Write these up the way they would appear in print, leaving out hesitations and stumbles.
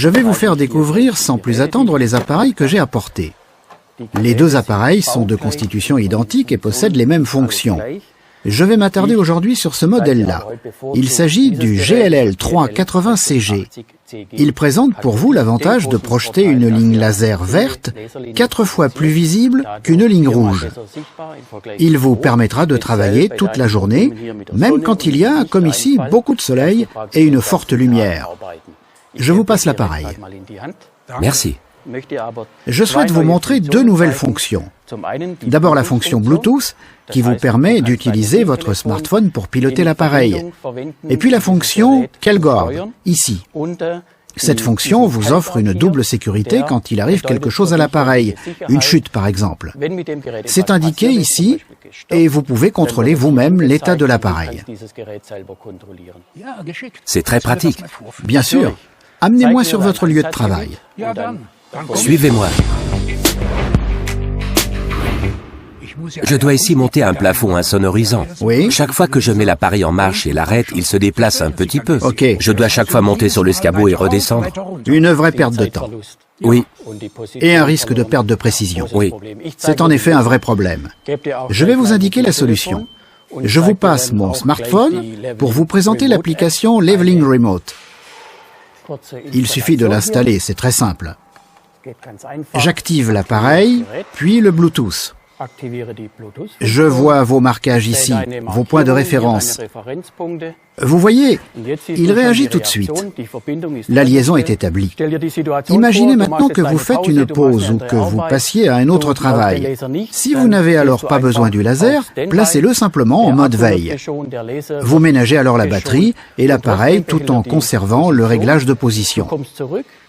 Je vais vous faire découvrir sans plus attendre les appareils que j'ai apportés. Les deux appareils sont de constitution identique et possèdent les mêmes fonctions. Je vais m'attarder aujourd'hui sur ce modèle-là. Il s'agit du GLL380CG. Il présente pour vous l'avantage de projeter une ligne laser verte 4 fois plus visible qu'une ligne rouge. Il vous permettra de travailler toute la journée, même quand il y a, comme ici, beaucoup de soleil et une forte lumière. Je vous passe l'appareil. Merci. Je souhaite vous montrer deux nouvelles fonctions. D'abord la fonction Bluetooth, qui vous permet d'utiliser votre smartphone pour piloter l'appareil. Et puis la fonction Kelgord, ici. Cette fonction vous offre une double sécurité quand il arrive quelque chose à l'appareil, une chute par exemple. C'est indiqué ici, et vous pouvez contrôler vous-même l'état de l'appareil. C'est très pratique. Bien sûr. Amenez-moi sur votre lieu de travail. Suivez-moi. Je dois ici monter un plafond insonorisant. Oui. Chaque fois que je mets l'appareil en marche et l'arrête, il se déplace un petit peu. Ok. Je dois chaque fois monter sur l'escabeau et redescendre. Une vraie perte de temps. Oui, Et un risque de perte de précision. oui. C'est en effet un vrai problème. Je vais vous indiquer la solution. Je vous passe mon smartphone pour vous présenter l'application Leveling Remote. Il suffit de l'installer, c'est très simple. J'active l'appareil, puis le Bluetooth. Je vois vos marquages ici, vos points de référence. Vous voyez, il réagit tout de suite. La liaison est établie. Imaginez maintenant que vous faites une pause ou que vous passiez à un autre travail. Si vous n'avez alors pas besoin du laser, placez-le simplement en mode veille. Vous ménagez alors la batterie et l'appareil tout en conservant le réglage de position.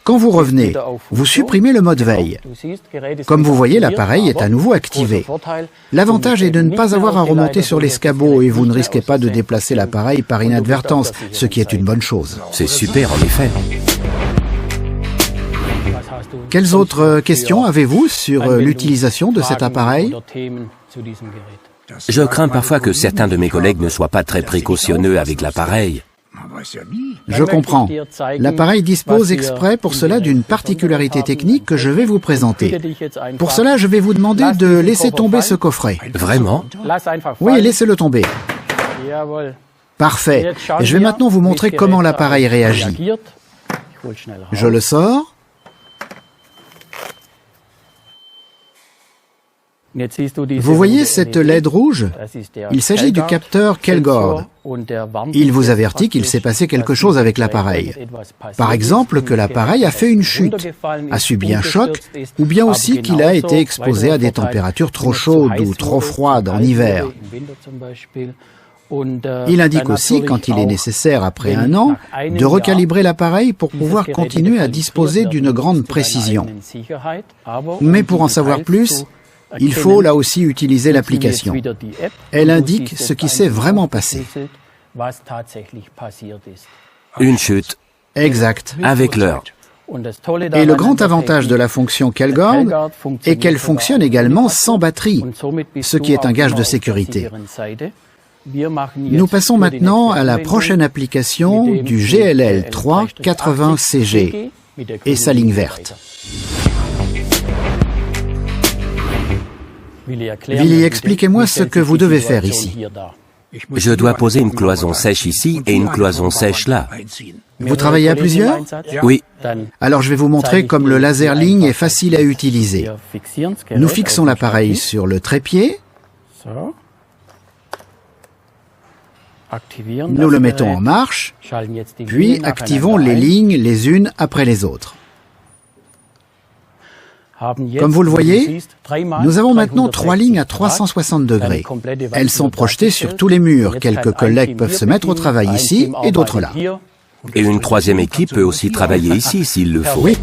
Quand vous revenez, vous supprimez le mode veille. Comme vous voyez, l'appareil est à nouveau activé. L'avantage est de ne pas avoir à remonter sur l'escabeau et vous ne risquez pas de déplacer l'appareil par inadvertance, ce qui est une bonne chose. C'est super en effet. Quelles autres questions avez-vous sur l'utilisation de cet appareil? Je crains parfois que certains de mes collègues ne soient pas très précautionneux avec l'appareil. Je comprends. L'appareil dispose exprès pour cela d'une particularité technique que je vais vous présenter. Pour cela, je vais vous demander de laisser tomber ce coffret. Vraiment? Oui, laissez-le tomber. Parfait. Et je vais maintenant vous montrer comment l'appareil réagit. Je le sors. Vous voyez cette LED rouge? Il s'agit du capteur Kelgord. Il vous avertit qu'il s'est passé quelque chose avec l'appareil. Par exemple, que l'appareil a fait une chute, a subi un choc, ou bien aussi qu'il a été exposé à des températures trop chaudes ou trop froides en hiver. Il indique aussi, quand il est nécessaire après un an, de recalibrer l'appareil pour pouvoir continuer à disposer d'une grande précision. Mais pour en savoir plus, il faut là aussi utiliser l'application. Elle indique ce qui s'est vraiment passé. Une chute. Exact. Avec l'heure. Et le grand avantage de la fonction Kelgord est qu'elle fonctionne également sans batterie, ce qui est un gage de sécurité. Nous passons maintenant à la prochaine application du GLL380CG et sa ligne verte. Willy, expliquez-moi ce que vous devez faire ici. Je dois poser une cloison sèche ici et une cloison sèche là. Vous travaillez à plusieurs? Oui. Alors je vais vous montrer comme le laser ligne est facile à utiliser. Nous fixons l'appareil sur le trépied. Nous le mettons en marche, puis activons les lignes les unes après les autres. Comme vous le voyez, nous avons maintenant 3 lignes à 360 degrés. Elles sont projetées sur tous les murs. Quelques collègues peuvent se mettre au travail ici et d'autres là. Et une troisième équipe peut aussi travailler ici s'il le faut. Oui.